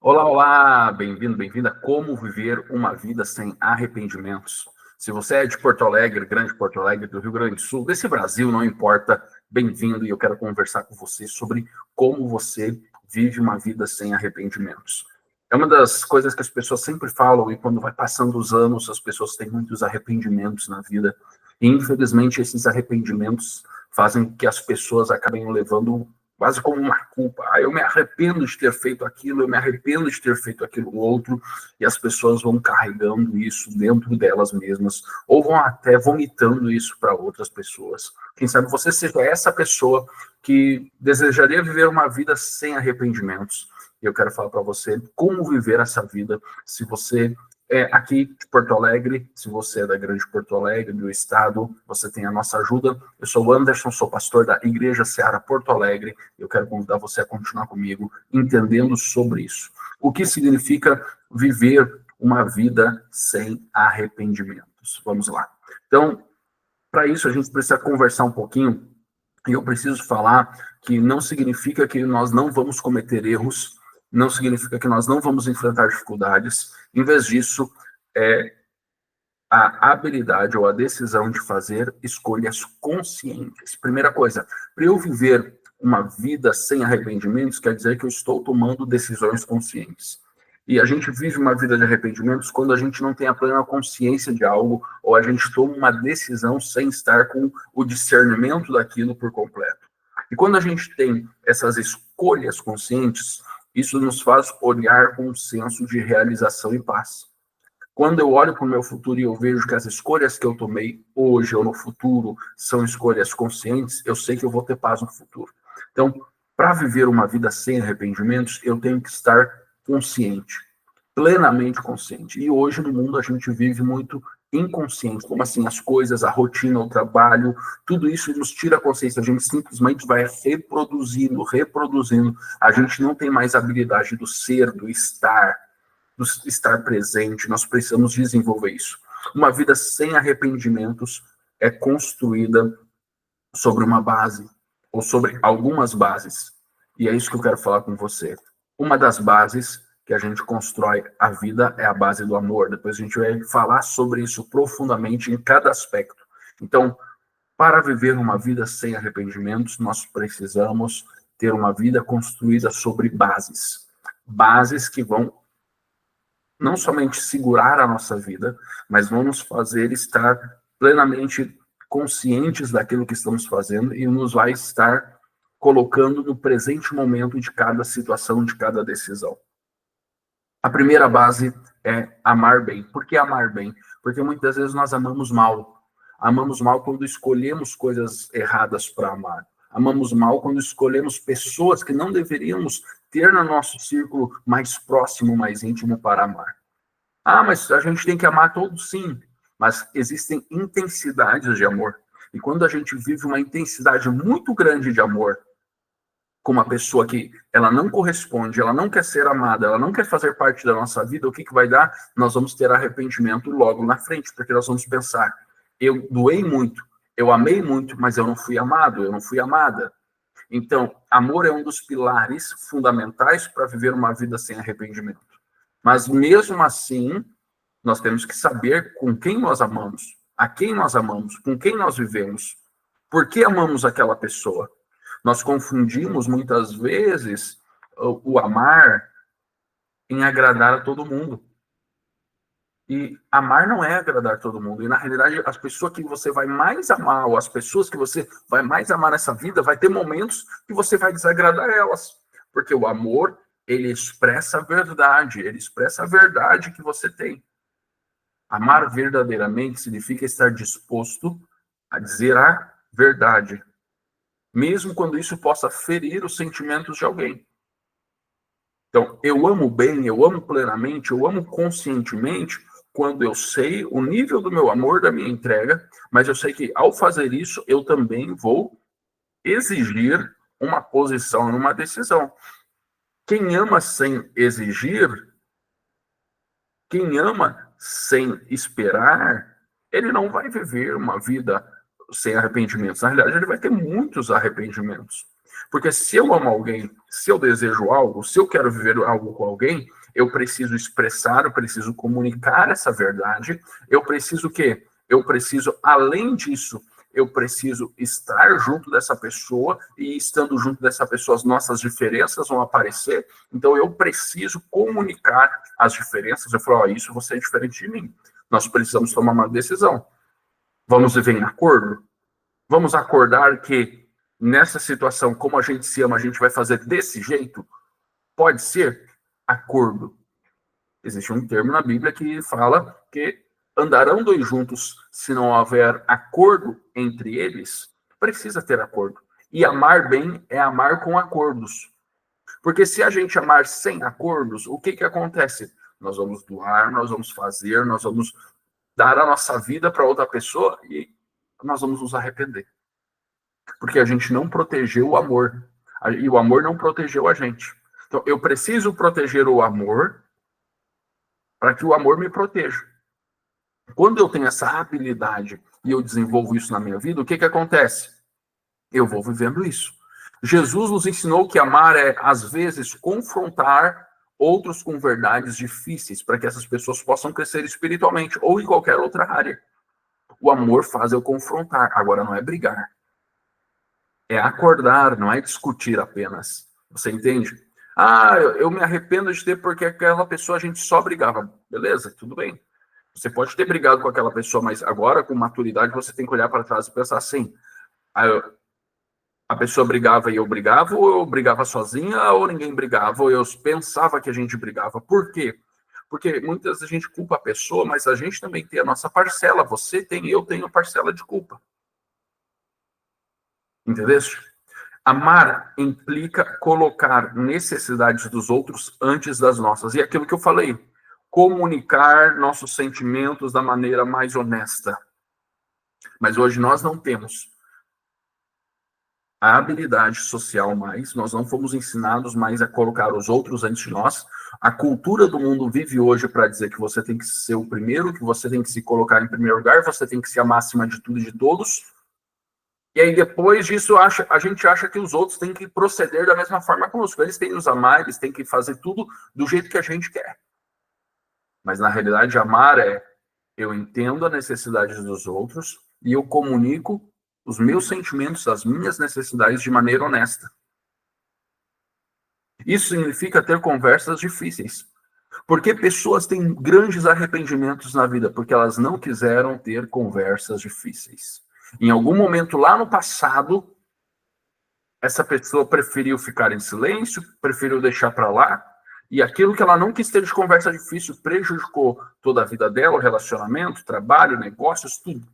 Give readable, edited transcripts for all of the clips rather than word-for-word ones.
Olá, olá, bem-vindo, bem-vinda. Como viver uma vida sem arrependimentos? Se você é de Porto Alegre, Grande Porto Alegre, do Rio Grande do Sul, desse Brasil, não importa, bem-vindo e eu quero conversar com você sobre como você vive uma vida sem arrependimentos. É uma das coisas que as pessoas sempre falam e quando vai passando os anos, as pessoas têm muitos arrependimentos na vida e, infelizmente, esses arrependimentos fazem que as pessoas acabem levando quase como uma culpa. Eu me arrependo de ter feito aquilo, eu me arrependo de ter feito aquilo outro, e as pessoas vão carregando isso dentro delas mesmas, ou vão até vomitando isso para outras pessoas. Quem sabe você seja essa pessoa que desejaria viver uma vida sem arrependimentos. E eu quero falar para você como viver essa vida se você é aqui de Porto Alegre, se você é da Grande Porto Alegre, do estado, você tem a nossa ajuda. Eu sou o Anderson, sou pastor da Igreja Seara Porto Alegre. Eu quero convidar você a continuar comigo, entendendo sobre isso. O que significa viver uma vida sem arrependimentos? Vamos lá. Então, para isso, a gente precisa conversar um pouquinho, e eu preciso falar que não significa que nós não vamos cometer erros, não significa que nós não vamos enfrentar dificuldades. Em vez disso, é a habilidade ou a decisão de fazer escolhas conscientes. Primeira coisa, para eu viver uma vida sem arrependimentos, quer dizer que eu estou tomando decisões conscientes. E a gente vive uma vida de arrependimentos quando a gente não tem a plena consciência de algo, ou a gente toma uma decisão sem estar com o discernimento daquilo por completo. E quando a gente tem essas escolhas conscientes, isso nos faz olhar com um senso de realização e paz. Quando eu olho para o meu futuro e eu vejo que as escolhas que eu tomei hoje ou no futuro são escolhas conscientes, eu sei que eu vou ter paz no futuro. Então, para viver uma vida sem arrependimentos, eu tenho que estar consciente, plenamente consciente. E hoje no mundo a gente vive muito inconsciente, como assim as coisas, a rotina, o trabalho, tudo isso nos tira a consciência, a gente simplesmente vai reproduzindo, reproduzindo. A gente não tem mais a habilidade do ser, do estar presente, nós precisamos desenvolver isso. Uma vida sem arrependimentos é construída sobre uma base, ou sobre algumas bases. E é isso que eu quero falar com você. Uma das bases que a gente constrói a vida é a base do amor. Depois a gente vai falar sobre isso profundamente em cada aspecto. Então, para viver uma vida sem arrependimentos, nós precisamos ter uma vida construída sobre bases. Bases que vão não somente segurar a nossa vida, mas vão nos fazer estar plenamente conscientes daquilo que estamos fazendo e nos vai estar colocando no presente momento de cada situação, de cada decisão. A primeira base é amar bem. Por que amar bem? Porque muitas vezes nós amamos mal. Amamos mal quando escolhemos coisas erradas para amar. Amamos mal quando escolhemos pessoas que não deveríamos ter no nosso círculo mais próximo, mais íntimo para amar. Mas a gente tem que amar todos, sim. Mas existem intensidades de amor. E quando a gente vive uma intensidade muito grande de amor com uma pessoa que ela não corresponde, ela não quer ser amada, ela não quer fazer parte da nossa vida, o que vai dar? Nós vamos ter arrependimento logo na frente, porque nós vamos pensar, eu doei muito, eu amei muito, mas eu não fui amado, eu não fui amada. Então, amor é um dos pilares fundamentais para viver uma vida sem arrependimento. Mas mesmo assim, nós temos que saber com quem nós amamos, a quem nós amamos, com quem nós vivemos, por que amamos aquela pessoa. Nós confundimos muitas vezes o amar em agradar a todo mundo. E amar não é agradar a todo mundo. E, na realidade, as pessoas que você vai mais amar, ou as pessoas que você vai mais amar nessa vida, vai ter momentos que você vai desagradar elas. Porque o amor, ele expressa a verdade, ele expressa a verdade que você tem. Amar verdadeiramente significa estar disposto a dizer a verdade, mesmo quando isso possa ferir os sentimentos de alguém. Então, eu amo bem, eu amo plenamente, eu amo conscientemente, quando eu sei o nível do meu amor, da minha entrega, mas eu sei que ao fazer isso, eu também vou exigir uma posição, uma decisão. Quem ama sem exigir, quem ama sem esperar, ele não vai viver uma vida sem arrependimentos. Na realidade, ele vai ter muitos arrependimentos. Porque se eu amo alguém, se eu desejo algo, se eu quero viver algo com alguém, eu preciso expressar, eu preciso comunicar essa verdade, eu preciso o quê? Eu preciso, além disso, eu preciso estar junto dessa pessoa, e estando junto dessa pessoa, as nossas diferenças vão aparecer, então eu preciso comunicar as diferenças. Eu falo, isso você é diferente de mim. Nós precisamos tomar uma decisão. Vamos viver em acordo? Vamos acordar que nessa situação, como a gente se ama, a gente vai fazer desse jeito? Pode ser acordo. Existe um termo na Bíblia que fala que andarão dois juntos se não houver acordo entre eles. Precisa ter acordo. E amar bem é amar com acordos. Porque se a gente amar sem acordos, o que acontece? Nós vamos doar, nós vamos fazer, nós vamos dar a nossa vida para outra pessoa e nós vamos nos arrepender. Porque a gente não protegeu o amor. E o amor não protegeu a gente. Então, eu preciso proteger o amor para que o amor me proteja. Quando eu tenho essa habilidade e eu desenvolvo isso na minha vida, o que acontece? Eu vou vivendo isso. Jesus nos ensinou que amar é, às vezes, confrontar outros com verdades difíceis, para que essas pessoas possam crescer espiritualmente ou em qualquer outra área. O amor faz eu confrontar, agora não é brigar. É acordar, não é discutir apenas. Você entende? Eu me arrependo de ter porque aquela pessoa a gente só brigava. Beleza, tudo bem. Você pode ter brigado com aquela pessoa, mas agora, com maturidade, você tem que olhar para trás e pensar assim, a pessoa brigava e eu brigava, ou eu brigava sozinha, ou ninguém brigava, ou eu pensava que a gente brigava. Por quê? Porque muitas vezes a gente culpa a pessoa, mas a gente também tem a nossa parcela. Você tem, eu tenho a parcela de culpa. Entendeu? Amar implica colocar necessidades dos outros antes das nossas. E aquilo que eu falei, comunicar nossos sentimentos da maneira mais honesta. Mas hoje nós não temos a habilidade social mais, nós não fomos ensinados mais a colocar os outros antes de nós. A cultura do mundo vive hoje para dizer que você tem que ser o primeiro, que você tem que se colocar em primeiro lugar, você tem que ser a máxima de tudo e de todos. E aí, depois disso, a gente acha que os outros têm que proceder da mesma forma conosco. Eles têm que nos amar, eles têm que fazer tudo do jeito que a gente quer. Mas, na realidade, amar é eu entendo a necessidade dos outros e eu comunico os meus sentimentos, as minhas necessidades de maneira honesta. Isso significa ter conversas difíceis. Porque pessoas têm grandes arrependimentos na vida? Porque elas não quiseram ter conversas difíceis. Em algum momento lá no passado, essa pessoa preferiu ficar em silêncio, preferiu deixar para lá, e aquilo que ela não quis ter de conversa difícil prejudicou toda a vida dela, o relacionamento, trabalho, negócios, tudo.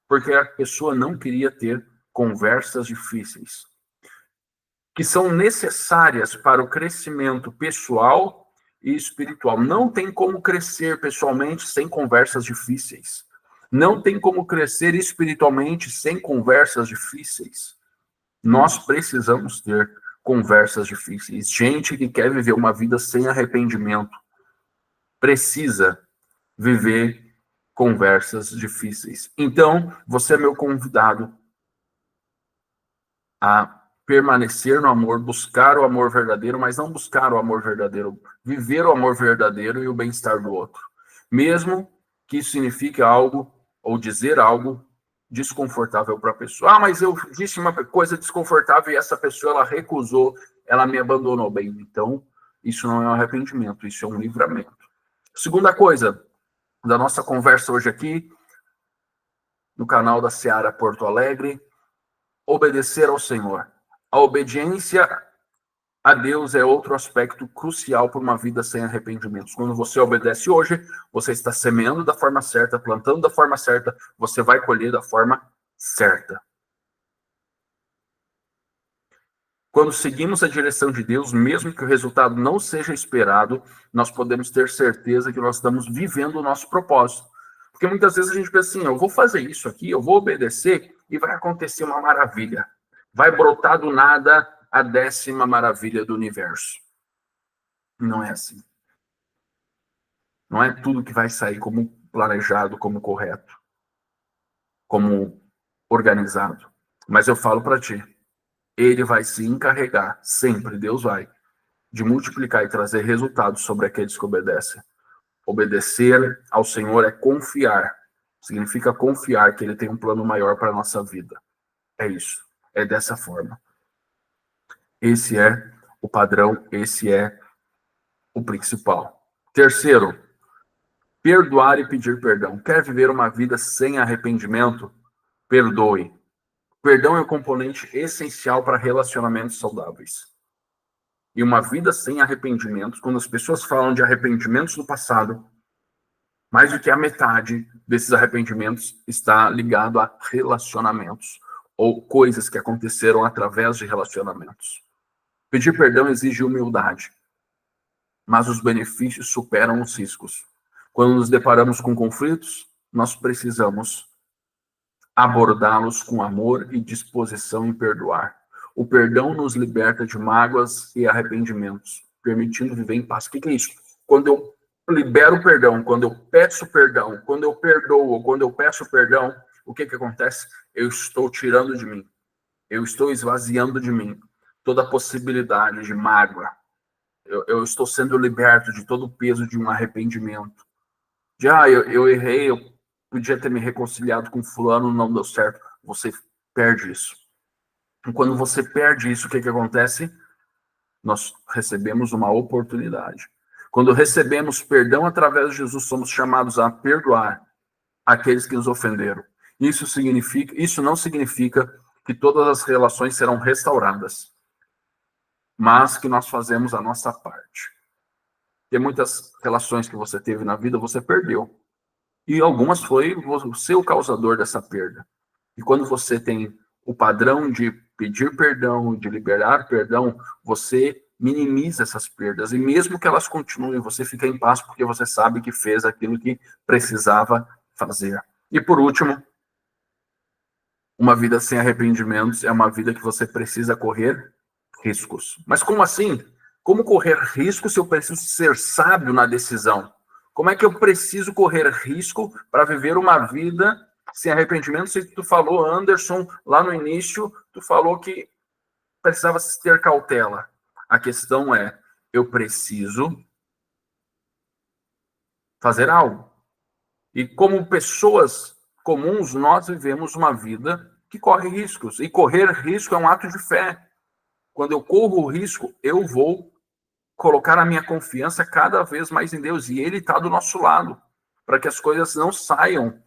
Porque a pessoa não queria ter conversas difíceis, que são necessárias para o crescimento pessoal e espiritual. Não tem como crescer pessoalmente sem conversas difíceis. Não tem como crescer espiritualmente sem conversas difíceis. Nós precisamos ter conversas difíceis. Gente que quer viver uma vida sem arrependimento precisa viver conversas difíceis. Então, você é meu convidado a permanecer no amor, buscar o amor verdadeiro, mas não buscar o amor verdadeiro, viver o amor verdadeiro e o bem-estar do outro. Mesmo que isso signifique algo, ou dizer algo desconfortável para a pessoa. Mas eu disse uma coisa desconfortável e essa pessoa, ela recusou, ela me abandonou. Bem, então, isso não é um arrependimento, isso é um livramento. Segunda coisa da nossa conversa hoje aqui, no canal da Seara Porto Alegre, obedecer ao Senhor. A obediência a Deus é outro aspecto crucial para uma vida sem arrependimentos. Quando você obedece hoje, você está semeando da forma certa, plantando da forma certa, você vai colher da forma certa. Quando seguimos a direção de Deus, mesmo que o resultado não seja esperado, nós podemos ter certeza que nós estamos vivendo o nosso propósito. Porque muitas vezes a gente pensa assim, eu vou fazer isso aqui, eu vou obedecer e vai acontecer uma maravilha. Vai brotar do nada a 10ª maravilha do universo. Não é assim. Não é tudo que vai sair como planejado, como correto, como organizado. Mas eu falo para ti, Ele vai se encarregar, sempre, Deus vai, de multiplicar e trazer resultados sobre aqueles que obedecem. Obedecer ao Senhor é confiar. Significa confiar que Ele tem um plano maior para a nossa vida. É isso. É dessa forma. Esse é o padrão, esse é o principal. Terceiro, perdoar e pedir perdão. Quer viver uma vida sem arrependimento? Perdoe. Perdão é um componente essencial para relacionamentos saudáveis. E uma vida sem arrependimentos, quando as pessoas falam de arrependimentos do passado, mais do que a metade desses arrependimentos está ligado a relacionamentos ou coisas que aconteceram através de relacionamentos. Pedir perdão exige humildade, mas os benefícios superam os riscos. Quando nos deparamos com conflitos, nós precisamos abordá-los com amor e disposição em perdoar. O perdão nos liberta de mágoas e arrependimentos, permitindo viver em paz. O que é isso? Quando eu libero perdão, quando eu peço perdão, quando eu perdoo, quando eu peço perdão, o que acontece? Eu estou tirando de mim, eu estou esvaziando de mim toda a possibilidade de mágoa. Eu estou sendo liberto de todo o peso de um arrependimento. Eu errei, eu podia ter me reconciliado com fulano, não deu certo. Você perde isso. E quando você perde isso, o que acontece? Nós recebemos uma oportunidade. Quando recebemos perdão através de Jesus, somos chamados a perdoar aqueles que nos ofenderam. Isso não significa que todas as relações serão restauradas, mas que nós fazemos a nossa parte. Tem muitas relações que você teve na vida, você perdeu. E algumas foi você o causador dessa perda. E quando você tem o padrão de pedir perdão, de liberar perdão, você minimiza essas perdas. E mesmo que elas continuem, você fica em paz porque você sabe que fez aquilo que precisava fazer. E por último, uma vida sem arrependimentos é uma vida que você precisa correr riscos. Mas como assim? Como correr risco se eu preciso ser sábio na decisão? Como é que eu preciso correr risco para viver uma vida sem arrependimento? Se tu falou, Anderson, lá no início, tu falou que precisava ter cautela. A questão é, eu preciso fazer algo. E como pessoas comuns, nós vivemos uma vida que corre riscos. E correr risco é um ato de fé. Quando eu corro o risco, eu vou colocar a minha confiança cada vez mais em Deus. E Ele está do nosso lado, para que as coisas não saiam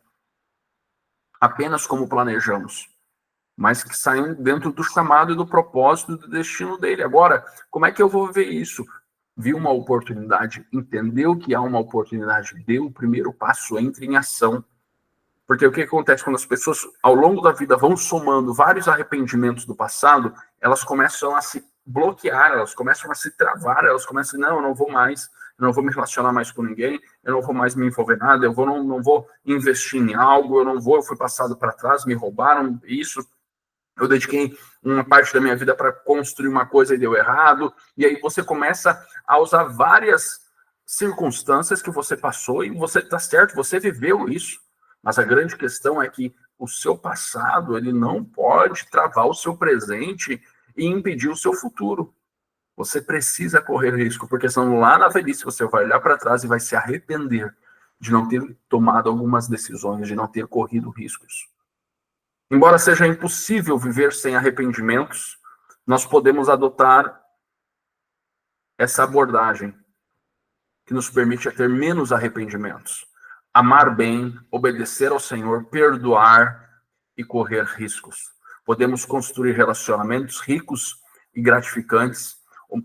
apenas como planejamos, mas que saiam dentro do chamado e do propósito, do destino dele. Agora, como é que eu vou viver isso? Vi uma oportunidade, entendeu que há uma oportunidade, deu o primeiro passo, entre em ação. Porque o que acontece quando as pessoas, ao longo da vida, vão somando vários arrependimentos do passado, elas começam a se bloquear, elas começam a se travar, elas começam a dizer, não, eu não vou mais, eu não vou me relacionar mais com ninguém, eu não vou mais me envolver em nada, não vou investir em algo, eu fui passado para trás, me roubaram isso, eu dediquei uma parte da minha vida para construir uma coisa e deu errado, e aí você começa a usar várias circunstâncias que você passou, e você está certo, você viveu isso. Mas a grande questão é que o seu passado, ele não pode travar o seu presente e impedir o seu futuro. Você precisa correr risco, porque senão lá na velhice você vai olhar para trás e vai se arrepender de não ter tomado algumas decisões, de não ter corrido riscos. Embora seja impossível viver sem arrependimentos, nós podemos adotar essa abordagem que nos permite ter menos arrependimentos. Amar bem, obedecer ao Senhor, perdoar e correr riscos. Podemos construir relacionamentos ricos e gratificantes.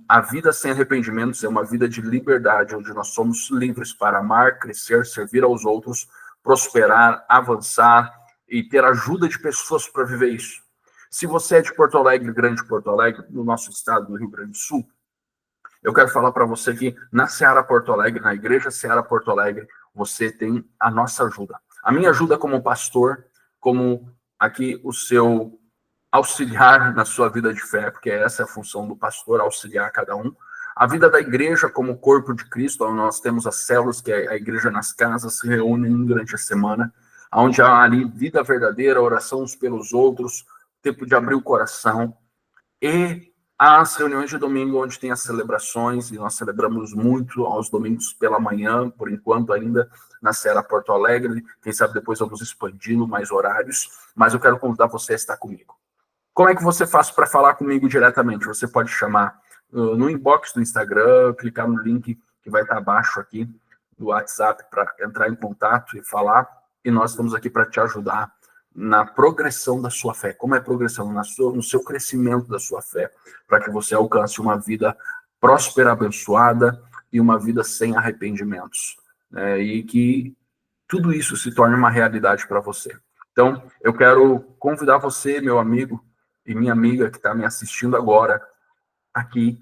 A vida sem arrependimentos é uma vida de liberdade, onde nós somos livres para amar, crescer, servir aos outros, prosperar, avançar e ter ajuda de pessoas para viver isso. Se você é de Porto Alegre, Grande Porto Alegre, no nosso estado do Rio Grande do Sul, eu quero falar para você que na Seara Porto Alegre, na Igreja Seara Porto Alegre, você tem a nossa ajuda. A minha ajuda como pastor, como aqui o seu auxiliar na sua vida de fé, porque essa é a função do pastor, auxiliar cada um. A vida da igreja como corpo de Cristo, onde nós temos as células, que é a igreja nas casas, se reúnem durante a semana, onde há ali vida verdadeira, oração uns pelos outros, tempo de abrir o coração. e as reuniões de domingo, onde tem as celebrações, e nós celebramos muito aos domingos pela manhã, por enquanto ainda na Serra Porto Alegre, quem sabe depois vamos expandindo mais horários, mas eu quero convidar você a estar comigo. Como é que você faz para falar comigo diretamente? Você pode chamar no inbox do Instagram, clicar no link que vai estar abaixo aqui do WhatsApp para entrar em contato e falar, e nós estamos aqui para te ajudar na progressão da sua fé. Como é progressão? No seu crescimento da sua fé, para que você alcance uma vida próspera, abençoada e uma vida sem arrependimentos. E que tudo isso se torne uma realidade para você. Então, eu quero convidar você, meu amigo e minha amiga que está me assistindo agora, aqui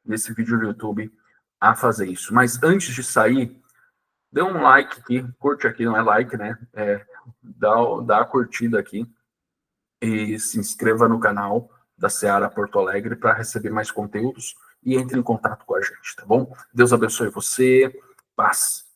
nesse vídeo do YouTube, a fazer isso. Mas antes de sair, dê um like aqui, curte aqui, não é like, né? Dá a curtida aqui e se inscreva no canal da Seara Porto Alegre para receber mais conteúdos e entre em contato com a gente, tá bom? Deus abençoe você, paz.